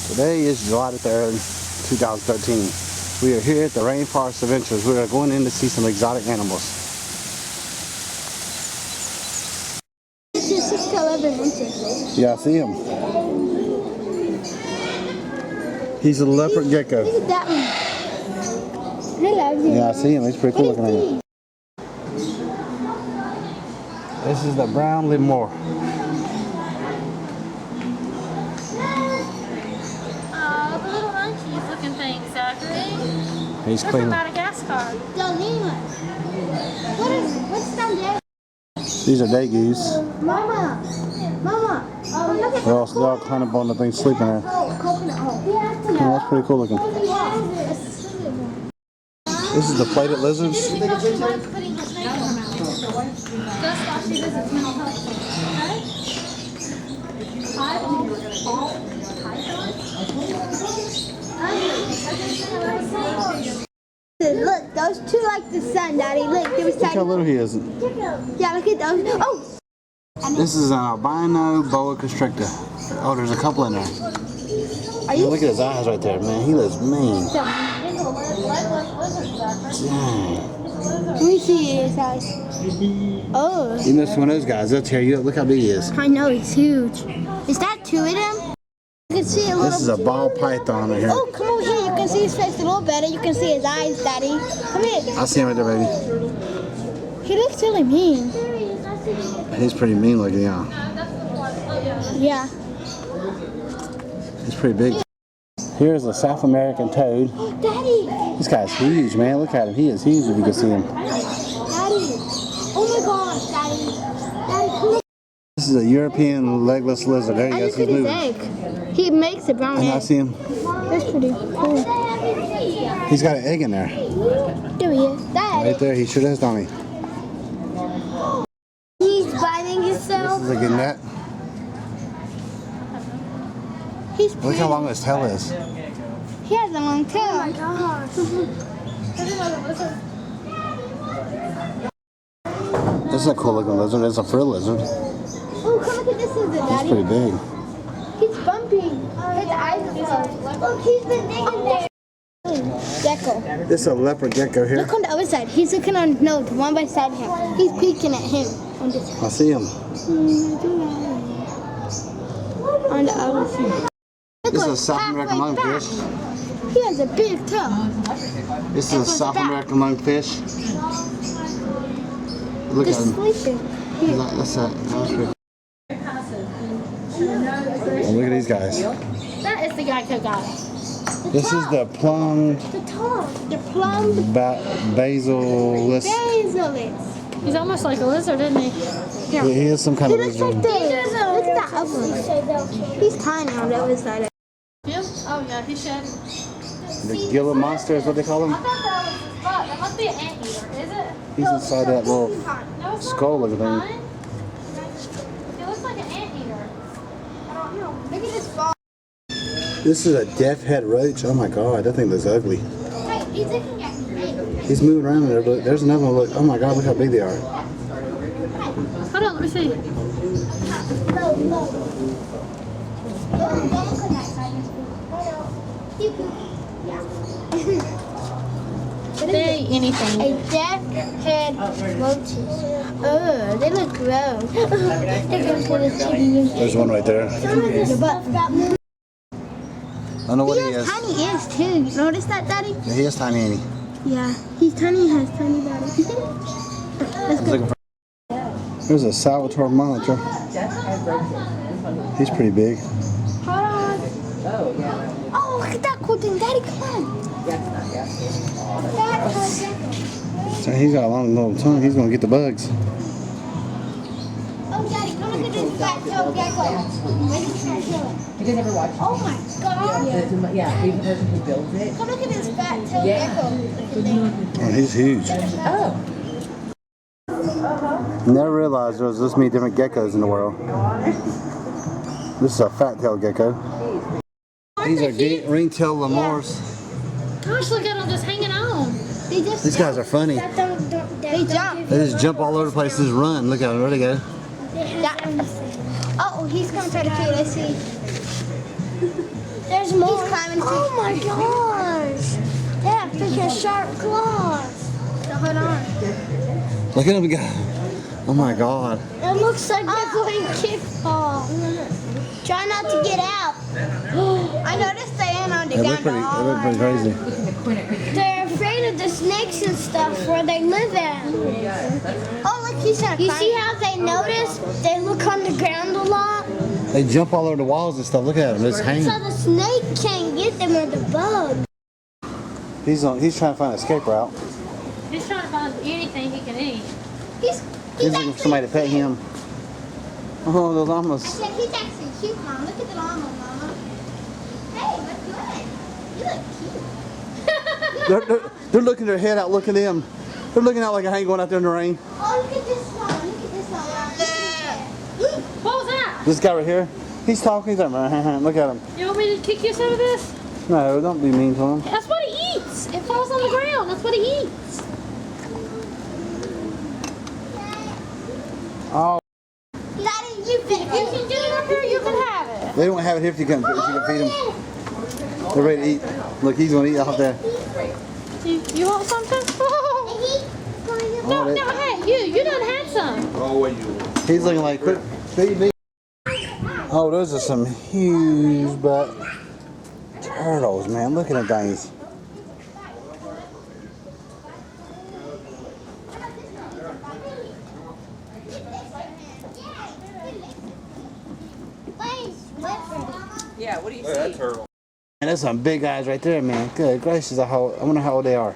Today is July the 3rd, 2013. We are here at the Rainforest Adventures. We are going in to see some exotic animals. This is 6 to 11 inches. Yeah, I see him. He's a leopard gecko. Look at that one. I love him. Yeah, I see him. He's pretty cool looking at him. This is the brown lemur. The little monkeys looking thing, Zachary. He's They're clean. from Madagascar. What's down there? These are day geese. Mama. Oh, look at They're all climbing up on the thing, sleeping there. coconut hole. Yeah, that's pretty cool looking. This is the plated lizards. She thought she was putting her snake in her mouth. That's why she visits mental health clinics. Look, those two like the sun, Daddy. Look, they was Look how little he is. Yeah, look at those. Oh! This is an albino boa constrictor. Oh, there's a couple in there. Are you Look at his eyes right there, man. He looks mean. He's a legless lizard, Zachary. Dang. Let me see his eyes. Oh. You know, one of those guys, they'll tear you up. Look how big he is. I know, he's huge. Is that two of them? You can see a little. This is a ball python right here. Oh, come over here. You can see his face a little better. You can see his eyes, Daddy. Come here. I see him right there, baby. He looks really mean. He's pretty mean looking, yeah. Yeah. He's pretty big. Here's a South American toad. Oh, Daddy. This guy's huge, man. Look at him. He is huge if you can see him. Daddy. Oh my gosh, Daddy. Daddy, come here. This is a European legless lizard. There he And goes. look He's at his moving. egg. He makes a brown And I egg. see him. That's pretty cool. He's got an egg in there. There he is. Daddy. Right there. He sure does, Tommy. He's biting This himself. is a gannet. He's Look how long his tail is. He has a long tail. Oh my gosh. This is a cool looking lizard. It's a frill lizard. Oh, come look at this lizard, He's Daddy. pretty big. He's bumpy. His eyes are closed. Look, he's been digging there. Gecko. This is a leopard gecko here. Look on the other side. He's looking on no, the one beside him. He's peeking at him on this side. I see him. On the other side. This is a Look, South American halfway back. lungfish. He has a big toe. This is a South American lungfish. Look at Just him. sleeping. That's that. That's pretty cool. Oh, look at these guys. That is the Gecko guy. This is the plum The tongue. The plum basilis. basilus. He's almost like a lizard, isn't he? He is some kind He of looks like lizard. Look at that other one. He's tiny on the other side. Him? Oh yeah, he shed. The Gila monster is what they call I him. thought that was his butt. That must be an anteater, is it? He's inside that little No, it's skull not. looking thing. He looks like an anteater. I don't know. Look at this ball. This is a death head roach. Oh my god, that thing looks ugly. Hey, he's looking at me. He's moving around there. Look, there's another one. Look. Oh my god, look how big they are. Hold on, let me see. No. Don't look on that side. They anything. A death-head roaches. Oh, they look gross. There's one right there. Your butt. I don't know what He he has is. tiny ears too. You notice that, Daddy? Yeah, he is tiny, ain't he? Yeah. He's tiny. Has tiny body. Let's He's go. looking for. There's a Salvatore monitor. He's pretty big. Hold on. Oh, look at that cool thing, Daddy. Come on. So he's got a long little tongue. He's gonna get the bugs. Oh, Daddy, come look at this fat-tailed gecko. You guys ever watch it? Oh my God. Yeah, he's the person who builds it. Come look at this fat-tailed Yeah. gecko. Oh, he's huge. Oh. Never realized there was this many different geckos in the world. This is a fat-tailed gecko. These are ring-tailed lemurs. Gosh, look at them just hanging on. These guys are funny. They jump. They just jump all over the place, just run. Look at them. Where they go? Oh, he's gonna try to feed. Let's see. There's more. He's climbing. Oh my gosh. They have freaking sharp claws. So hold on. Look at him go. Oh my God. It looks like they're going kickball. Try not to get out. I noticed they ain't on the They look pretty crazy. They're afraid of the snakes and stuff where they live at. Oh, look, he's trying to You see how they notice? They look on the ground a lot. They jump all over the walls and stuff. Look at them, just hanging. So the snake can't get them or the bug. He's trying to find an escape route. He's trying to find anything he can eat. He's He's looking for somebody to pet him. Oh, those llamas. I said he's actually cute, Mom. Look at the llama, Mama. Hey, what's good? You look cute. They're looking their head out, looking at him. They're looking out like a hang going out there in the rain. Oh, look at this one. Look at this one. What was that? This guy right here, he's talking. He's like, look at him. You want me to kick you some of this? No, don't be mean to him. That's what he eats. It falls on the ground. That's what he eats. Oh, Daddy, you If you can get it up here, you can have it. they don't have it here if you can feed them. They're ready to eat. Look, he's gonna eat off there. You want something? No, hey, you done had some. He's looking like, quit feed me. Oh, those are some huge butt turtles, man. Look at them things. Yeah, what do you see? Man, there's some big guys right there, man. Good gracious, I wonder how old they are.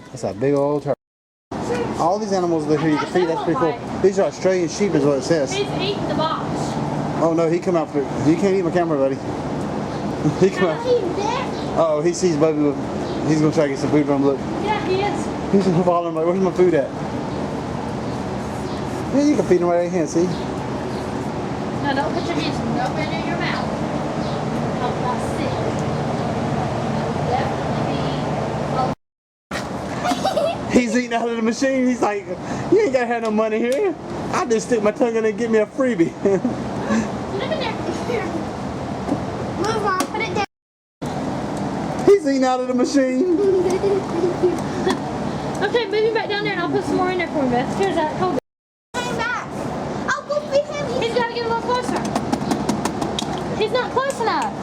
That's a big old turtle. All these animals live here. You can feed. That's pretty cool. These are Australian sheep, is what it says. He's eating the box. Oh no, he come out for. You can't eat my camera, buddy. He come out. Oh, he sees Bubby. He's gonna try to get some food from him. Look. Yeah, he is. He's gonna follow him like, where's my food at? Yeah, you can feed him right in your hand. See? No, don't put your hands nowhere near your mouth. Oh, that's sick. Definitely He's eating out of the machine. He's like, you ain't gotta have no money here. I just stick my tongue in and get me a freebie. be. Put him in there. Here. Move on, put it down. He's eating out of the machine. Okay, move him back down there and I'll put some more in there for him, Beth. Here's that. Hold it. Back. Oh, go feed him. He's got to get a little closer. He's not close enough.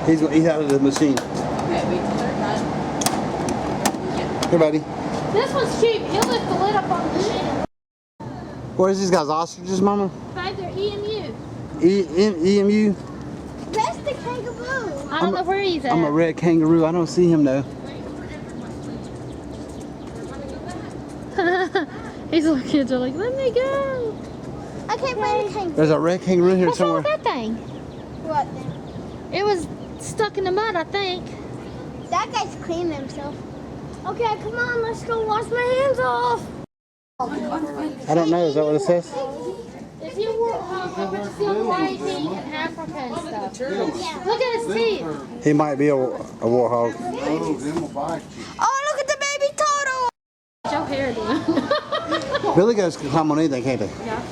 He's gonna eat out of the machine. Here, buddy. This one's cheap. He'll lift the lid up on the machine. What is these guys? Ostriches, Mama? Babe, they're EMU. EMU? That's the kangaroo. I don't know where he's at. I'm a red kangaroo. I don't see him though. These little kids are like, let me go. I can't find a kangaroo. There's a red kangaroo here What's wrong somewhere. with that thing? What then? It was stuck in the mud, I think. That guy's cleaning himself. Okay, come on, let's go wash my hands off. I don't know. Is that what it says? If you were still waiting in Africa and stuff. Look at his teeth. He might be a warhog. Oh, look at the baby turtle. Your hair doing. Billy goats can climb on anything, can't they? Yeah.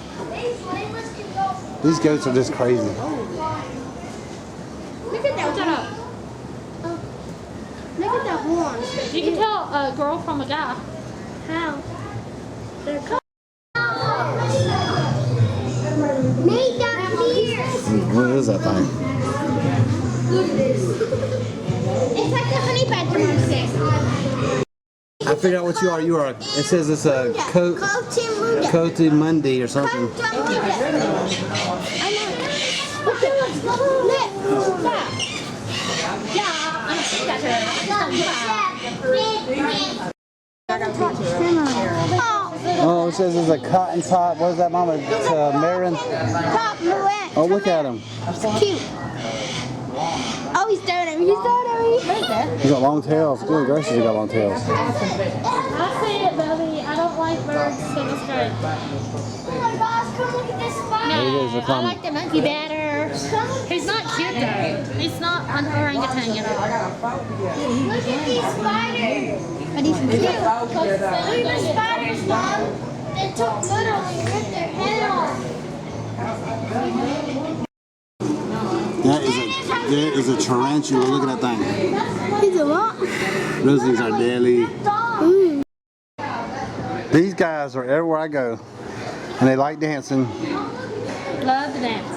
These goats are just crazy. Look at that. Shut up. Look at that horn. You can tell a girl from a guy. How? They're cold. Nate down here. What is that thing? It's like the honey badger mom says. I figured out what you are. You are. It says it's a Coated coated Monday or something. I know. Look at what's Look. Oh, it says it's a cotton top. What is that, Mama? It's a Marin. Top Moet. Oh, look at him. It's cute. Oh, he's staring at me. He's staring at me. He's got long tails. Good gracious, he got long tails. I see it, Bubby. I don't like birds, so it's great. Oh my gosh, come look at this spider. There he is, the I clown. like the monkey better. He's not cute though. He's not an orangutan, you know. Look at these spiders. But he's cute. Look at the spiders, Mom. They took literally ripped their head off. There is a tarantula. Look at that thing. He's a what? Those things are deadly. Mm. These guys are everywhere I go, and they like dancing. Love to dance.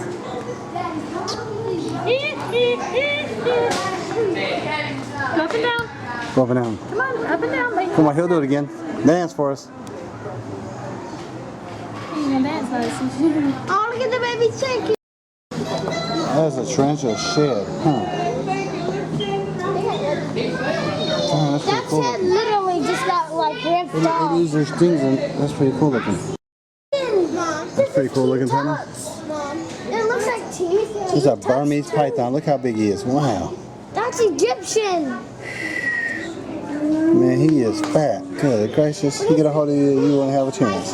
Go up and down. Go up and down. Come on, up and down, baby. Come on, he'll do it again. Dance for us. You gonna dance, Lacey? Oh, look at the baby shaking. That's a tarantula shed. Huh. Oh, that's pretty That cool. head literally just got like ripped They off. use their stings and that's pretty cool looking. Mom, That's pretty cool looking, Tana. Mom, it looks like teeth. This is a Burmese python. Look how big he is. Wow. That's Egyptian. Man, he is fat. Good gracious. He get a hold of you, you won't have a chance.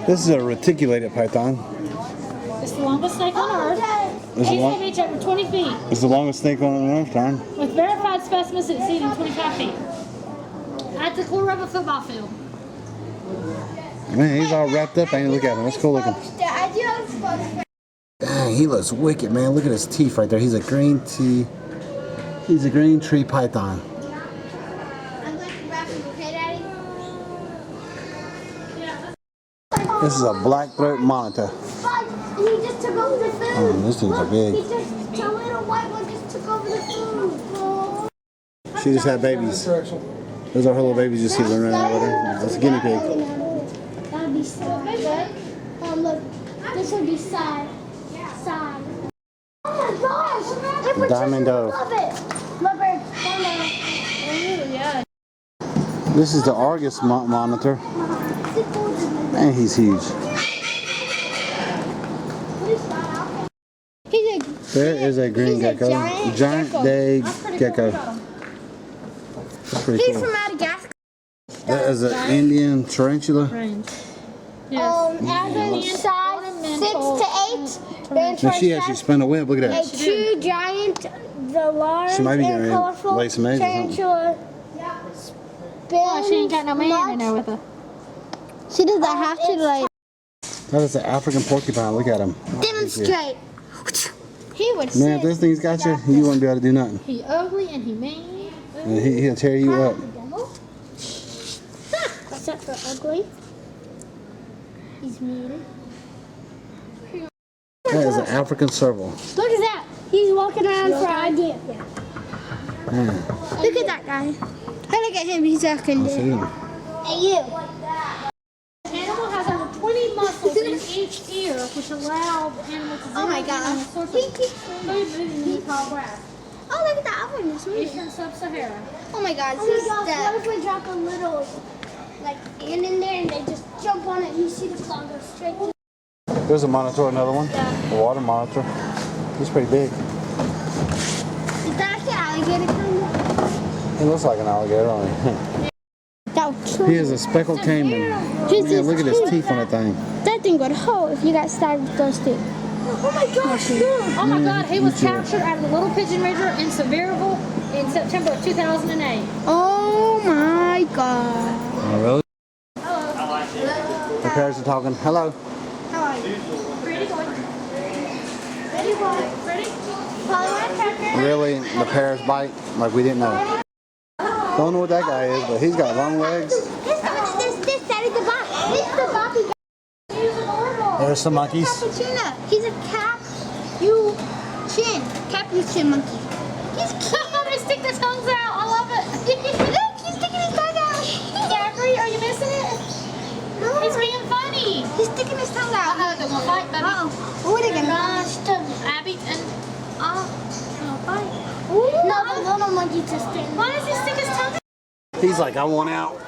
This is a reticulated python. It's the longest snake on earth. It's the, He's long, gonna reach over 20 feet. it's the longest snake on earth, Don. With verified specimens exceeding 25 feet. At the core of a football field. Man, he's all wrapped up. Ain't look at him. That's cool looking. Dang, he looks wicked, man. Look at his teeth right there. He's a green tea. He's a green tree python. I'm going to wrap him, okay, Daddy? This is a black throat monitor. But he just took over the food. Oh, these things are big. He just, the little white one just took over the food. Oh. She just had babies. Those are her little babies you see running around with her. That's a guinea pig. That would be sad. Look, this would be sad. Sad. Oh my gosh! Leopard Diamond children dove. love it. Leopard, Yeah. This is the Argus monitor. And he's huge. There is a green he's a gecko. giant gecko. Day That's pretty gecko. cool. That's pretty He's cool. from Madagascar. That is an Indian tarantula. Range. Yes. Average size 6 to 8. And she actually spun a web. Look at A that. true giant, the large She might be and getting colorful lay some eggs or something. tarantula. Oh, she ain't got no man in there with her. She doesn't have to like That is an African porcupine. Look at him. demonstrate. He would Man, sit. if this thing's got you, you won't be able to do nothing. He ugly and he mean. And he'll tear you up. What's that for ugly? He's mean. That is an African serval. Look at that. He's walking around for idea. Man, Look at that guy. Hey, look at him. He's walking I see there. him. Hey, you. Animal has over 20 muscles in each ear, which allow the animal to Oh my zero in on God. the source He of keeps food moving in the tall grass. Oh, look at that one. It's moving. Eastern Sub-Sahara. Oh my God. What if we drop a little like ant in there and they just jump on it and you see the claw go straight through? There's a monitor, another one. A water monitor. He's pretty big. Is that an alligator kind of? He looks like an alligator, don't he? He is a speckled caiman. Man, look at his teeth on that thing. That thing would hold if you got stabbed with those teeth. Oh my gosh, Oh my God, he was you too. captured out of the Little Pigeon Ridger in Sevierville in September of 2008. Oh my God. Oh, really? The parrots are talking. Hello. How are you? Pretty boy. Ready, boy? Ready? Follow my tracker. Really? The parrots bite? Like we didn't know. Don't know what that guy is, but he's got long legs. This, that is the bop. This is the boppy guy. There's some monkeys. Cappuccino. He's a capuchin monkey. He's cute. They stick their tongues out. I love it. Look, he's sticking his tongue out. Zachary, are you missing it? No. He's being funny. He's sticking his tongue out. They're gonna fight, baby. Uh-oh. What are they gonna Gosh, Abby and gonna fight. No, the little monkey just didn't. Why does he stick his tongue out? He's like, I want out.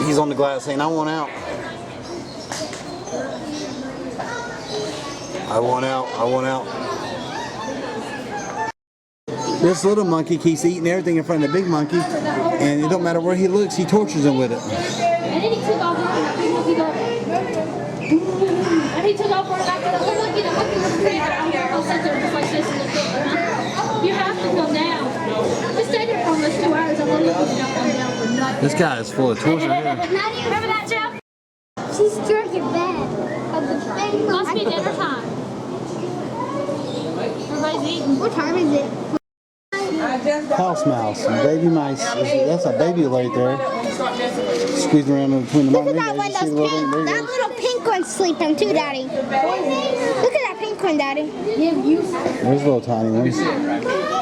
He's on the glass saying, I want out. I want out. I want out. This little monkey keeps eating everything in front of the big monkey, and it don't matter where he looks, he tortures him with it. And then he took off running. The big monkey go. And he took off running back to the monkey. The monkey was crazy. I'm gonna go sit there just like this and look up. You have to come down. Just stay there for almost 2 hours. I'm only looking up and down for nothing. This guy is full of tools right here. Remember that, Jeff? She's drinking bad. Must be dinner time. Everybody's eating. What time is it? House mouse, baby mice. That's a baby right there. Squeezing around in between the Look mice. at that one. You see the little thing? There you That go. little pink one's sleeping too, Daddy. Look at that pink one, Daddy. There's little tiny ones.